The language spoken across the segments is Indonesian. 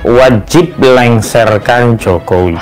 wajib lengserkan Jokowi.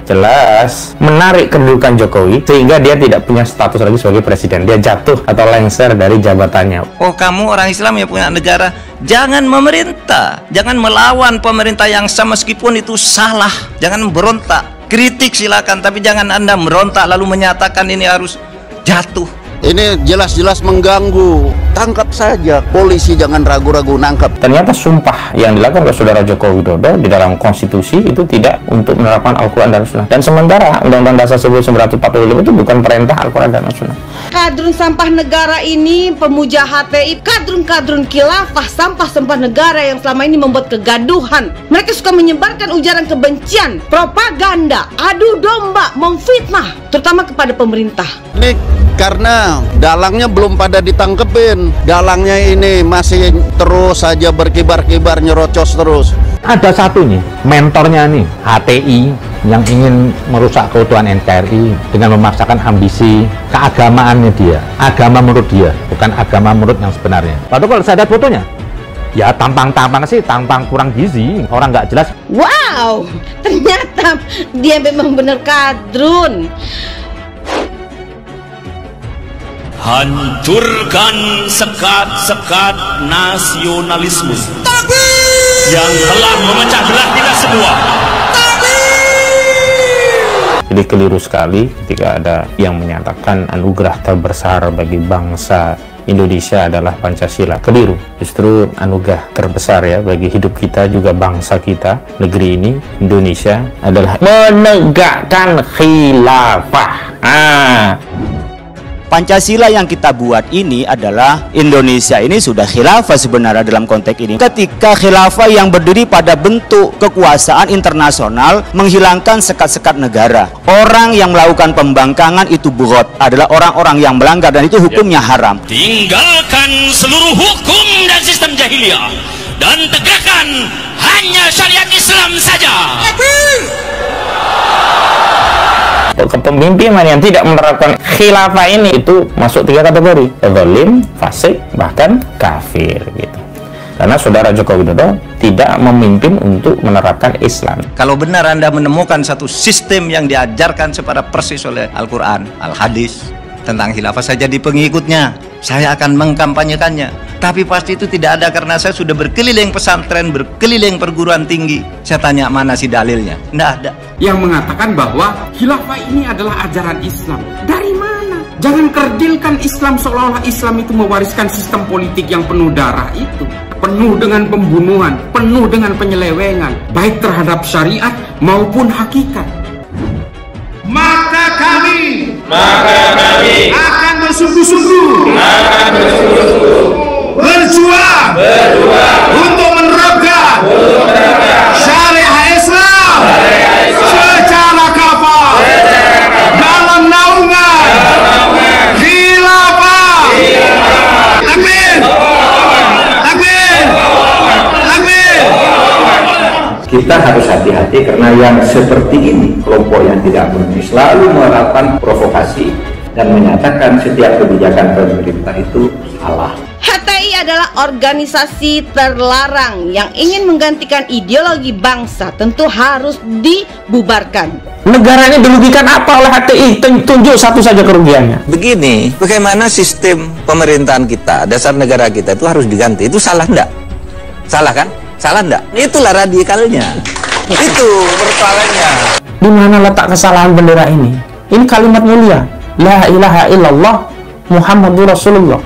Jelas menarik kedudukan Jokowi sehingga dia tidak punya status lagi sebagai presiden. Dia jatuh atau lengser dari jabatannya. Oh, kamu orang Islam yang punya negara, jangan memerintah, jangan melawan pemerintah yang sah meskipun itu salah. Jangan berontak, kritik silakan, tapi jangan Anda merontak lalu menyatakan ini harus jatuh. Ini jelas-jelas mengganggu. Tangkap saja, polisi jangan ragu-ragu nangkap. Ternyata sumpah yang dilakukan oleh Saudara Joko Widodo di dalam konstitusi itu tidak untuk menerapkan Al-Quran dan Sunnah. Dan sementara Undang-Undang Dasar 1945 itu bukan perintah Al-Quran dan Sunnah. Kadrun sampah negara ini, pemuja HTI, kadrun-kadrun khilafah, sampah-sampah negara yang selama ini membuat kegaduhan. Mereka suka menyebarkan ujaran kebencian, propaganda, adu domba, memfitnah, terutama kepada pemerintah. Ini karena dalangnya belum pada ditangkepin. Dalangnya ini masih terus saja berkibar-kibar, nyerocos terus. Ada satu nih, mentornya nih, HTI yang ingin merusak keutuhan NKRI dengan memaksakan ambisi keagamaannya dia. Agama menurut dia, bukan agama menurut yang sebenarnya. Lalu kalau saya lihat fotonya, ya tampang-tampang sih, tampang kurang gizi, orang nggak jelas. Wow, ternyata dia memang benar kadrun. Hancurkan sekat-sekat nasionalisme yang telah memecah belah kita semua. Jadi keliru sekali ketika ada yang menyatakan anugerah terbesar bagi bangsa Indonesia adalah Pancasila. Keliru. Justru anugerah terbesar ya bagi hidup kita, juga bangsa kita, negeri ini, Indonesia, adalah menegakkan khilafah. Pancasila yang kita buat ini adalah Indonesia ini sudah khilafah sebenarnya dalam konteks ini. Ketika khilafah yang berdiri pada bentuk kekuasaan internasional menghilangkan sekat-sekat negara. Orang yang melakukan pembangkangan itu bugot, adalah orang-orang yang melanggar dan itu hukumnya haram. Tinggalkan seluruh hukum dan sistem jahiliyah dan tegakkan hanya syariat Islam saja. Kepemimpinan yang tidak menerapkan khilafah ini itu masuk 3 kategori: zalim, fasik, bahkan kafir gitu. Karena Saudara Joko Widodo tidak memimpin untuk menerapkan Islam. Kalau benar Anda menemukan satu sistem yang diajarkan secara persis oleh Al-Quran, Al-Hadis tentang khilafah, saya jadi pengikutnya, saya akan mengkampanyekannya. Tapi pasti itu tidak ada karena saya sudah berkeliling pesantren, berkeliling perguruan tinggi. Saya tanya mana sih dalilnya? Tidak ada. Yang mengatakan bahwa khilafah ini adalah ajaran Islam. Dari mana? Jangan kerdilkan Islam seolah-olah Islam itu mewariskan sistem politik yang penuh darah itu. Penuh dengan pembunuhan, penuh dengan penyelewengan, baik terhadap syariat maupun hakikat. Maka kami akan bersungguh-sungguh berjuang untuk menerapkan syariah Islam secara kafah dalam naungan khilafah. Amin. Amin. Amin. Kita harus hati-hati karena yang seperti ini, kelompok yang tidak mengerti, selalu melakukan provokasi dan menyatakan setiap kebijakan pemerintah itu salah. HTI adalah organisasi terlarang yang ingin menggantikan ideologi bangsa, tentu harus dibubarkan. Negara ini dirugikan apa oleh HTI? Tunjuk satu saja kerugiannya. Begini, bagaimana sistem pemerintahan kita, dasar negara kita itu harus diganti. Itu salah enggak? Salah kan? Salah enggak? Itulah radikalnya. Itu persoalannya. Di mana letak kesalahan bendera ini? Ini kalimat mulia. La ilaha illallah Muhammadur Rasulullah.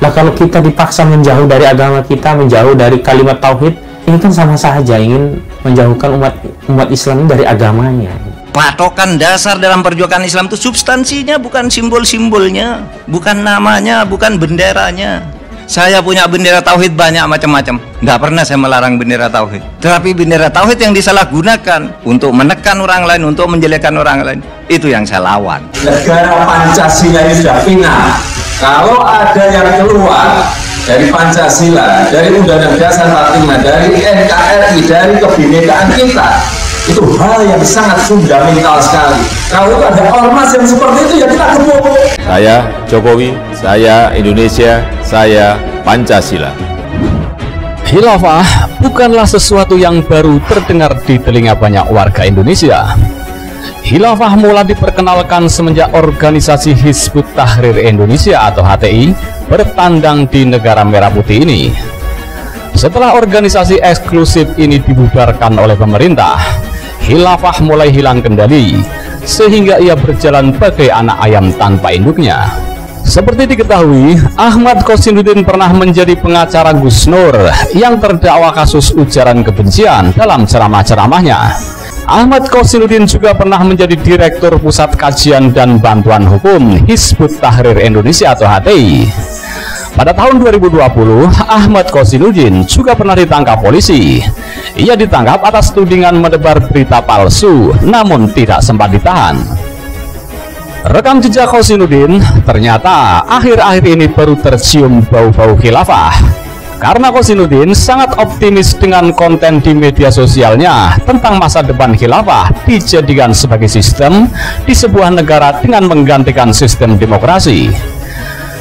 Lah kalau kita dipaksa menjauh dari agama kita, menjauh dari kalimat tauhid, ini kan sama saja ingin menjauhkan umat Islam dari agamanya. Patokan dasar dalam perjuangan Islam itu substansinya, bukan simbol-simbolnya, bukan namanya, bukan benderanya. Saya punya bendera tauhid banyak macam-macam. Nggak pernah saya melarang bendera tauhid. Tetapi bendera tauhid yang disalahgunakan untuk menekan orang lain, untuk menjelekkan orang lain, itu yang saya lawan. Negara Pancasila ini sudah final. Kalau ada yang keluar dari Pancasila, dari Undang-Undang Dasar 45, dari NKRI, dari kebinekaan kita, itu hal yang sangat fundamental sekali. Kalau ada ormas yang seperti itu, ya kita gebuk. Saya Jokowi, saya Indonesia, saya Pancasila. Khilafah bukanlah sesuatu yang baru terdengar di telinga banyak warga Indonesia. Khilafah mulai diperkenalkan semenjak organisasi Hizbut Tahrir Indonesia atau HTI bertandang di negara merah putih ini. Setelah organisasi eksklusif ini dibubarkan oleh pemerintah, khilafah mulai hilang kendali, sehingga ia berjalan bagai anak ayam tanpa induknya. Seperti diketahui, Ahmad Qosinuddin pernah menjadi pengacara Gus Nur yang terdakwa kasus ujaran kebencian dalam ceramah-ceramahnya. Ahmad Qosinuddin juga pernah menjadi Direktur Pusat Kajian dan Bantuan Hukum Hizbut Tahrir Indonesia atau HTI. Pada tahun 2020, Ahmad Qosinuddin juga pernah ditangkap polisi. Ia ditangkap atas tudingan menebar berita palsu, namun tidak sempat ditahan. Rekam jejak Qosinuddin ternyata akhir-akhir ini baru tercium bau-bau khilafah. Karena Qosinuddin sangat optimis dengan konten di media sosialnya tentang masa depan khilafah dijadikan sebagai sistem di sebuah negara dengan menggantikan sistem demokrasi.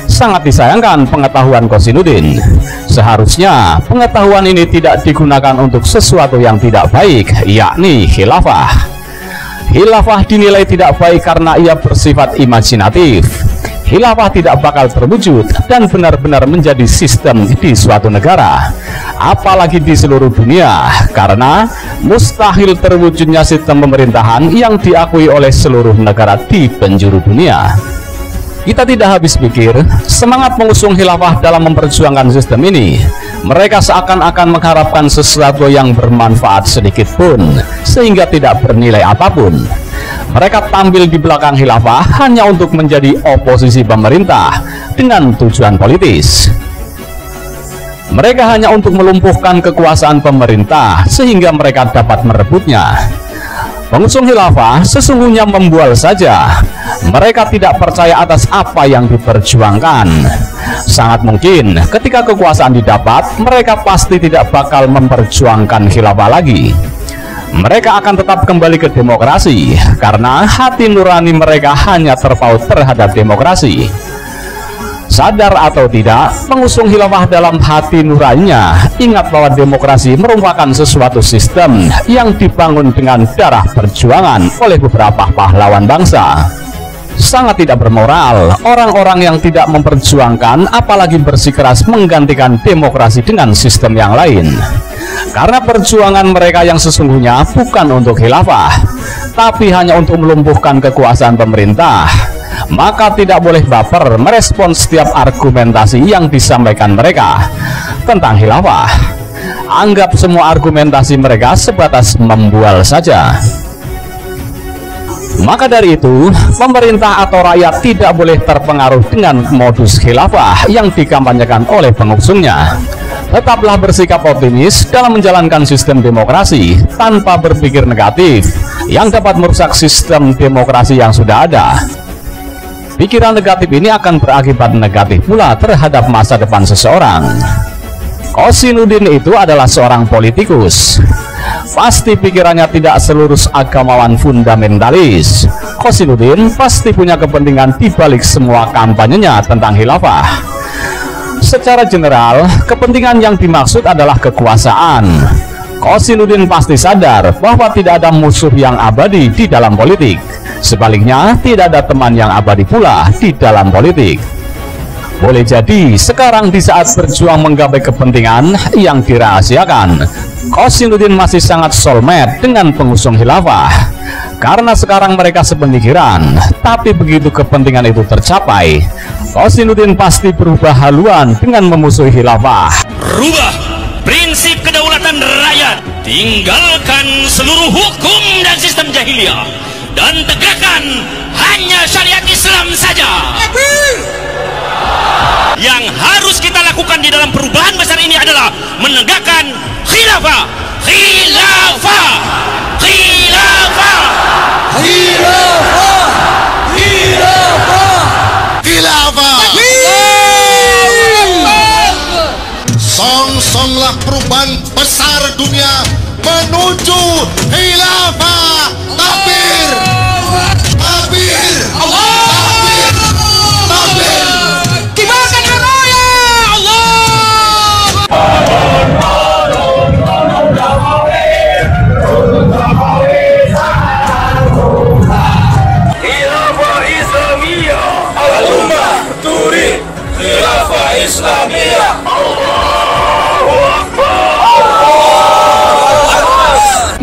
Sangat disayangkan pengetahuan Qosinuddin. Seharusnya pengetahuan ini tidak digunakan untuk sesuatu yang tidak baik, yakni khilafah. Khilafah dinilai tidak baik karena ia bersifat imajinatif. Khilafah tidak bakal terwujud dan benar-benar menjadi sistem di suatu negara, apalagi di seluruh dunia, karena mustahil terwujudnya sistem pemerintahan yang diakui oleh seluruh negara di penjuru dunia. Kita tidak habis pikir semangat pengusung khilafah dalam memperjuangkan sistem ini. Mereka seakan-akan mengharapkan sesuatu yang bermanfaat sedikit pun, sehingga tidak bernilai apapun. Mereka tampil di belakang khilafah hanya untuk menjadi oposisi pemerintah dengan tujuan politis. Mereka hanya untuk melumpuhkan kekuasaan pemerintah sehingga mereka dapat merebutnya. Pengusung khilafah sesungguhnya membual saja. Mereka tidak percaya atas apa yang diperjuangkan. Sangat mungkin ketika kekuasaan didapat, mereka pasti tidak bakal memperjuangkan khilafah lagi. Mereka akan tetap kembali ke demokrasi karena hati nurani mereka hanya terpaut terhadap demokrasi. Sadar atau tidak, pengusung khilafah dalam hati nuraninya ingat bahwa demokrasi merupakan sesuatu sistem yang dibangun dengan darah perjuangan oleh beberapa pahlawan bangsa. Sangat tidak bermoral orang-orang yang tidak memperjuangkan apalagi bersikeras menggantikan demokrasi dengan sistem yang lain. Karena perjuangan mereka yang sesungguhnya bukan untuk khilafah, tapi hanya untuk melumpuhkan kekuasaan pemerintah. Maka tidak boleh baper merespons setiap argumentasi yang disampaikan mereka tentang khilafah. Anggap semua argumentasi mereka sebatas membual saja. Maka dari itu, pemerintah atau rakyat tidak boleh terpengaruh dengan modus khilafah yang dikampanyekan oleh pengusungnya. Tetaplah bersikap optimis dalam menjalankan sistem demokrasi tanpa berpikir negatif yang dapat merusak sistem demokrasi yang sudah ada. Pikiran negatif ini akan berakibat negatif pula terhadap masa depan seseorang. Qosinuddin itu adalah seorang politikus. Pasti pikirannya tidak selurus agamawan fundamentalis. Qosinuddin pasti punya kepentingan di balik semua kampanyenya tentang khilafah. Secara general, kepentingan yang dimaksud adalah kekuasaan. Qosinuddin pasti sadar bahwa tidak ada musuh yang abadi di dalam politik. Sebaliknya, tidak ada teman yang abadi pula di dalam politik. Boleh jadi sekarang di saat berjuang menggapai kepentingan yang dirahasiakan, Qosinuddin masih sangat soulmate dengan pengusung khilafah. Karena sekarang mereka sepemikiran, tapi begitu kepentingan itu tercapai, Qosinuddin pasti berubah haluan dengan memusuhi khilafah. Rubah prinsip kedaulatan rakyat, tinggalkan seluruh hukum dan sistem jahiliyah, dan tegakkan hanya syariat Islam saja. Yang harus kita lakukan di dalam perubahan besar ini adalah menegakkan khilafah, khilafah, khilafah, khilafah, khilafah, khilafah. Song-songlah perubahan besar dunia menuju khilafah. Takbir, takbir, takbir, takbir. Kibarkan raya Allah.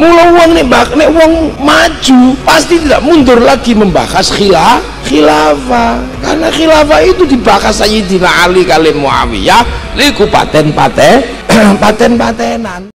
Mula wong nek wong maju pasti tidak mundur lagi membahas khilafah, karena khilafah itu dibahas Sayyidina Ali kali Muawiyah liku paten-patenan.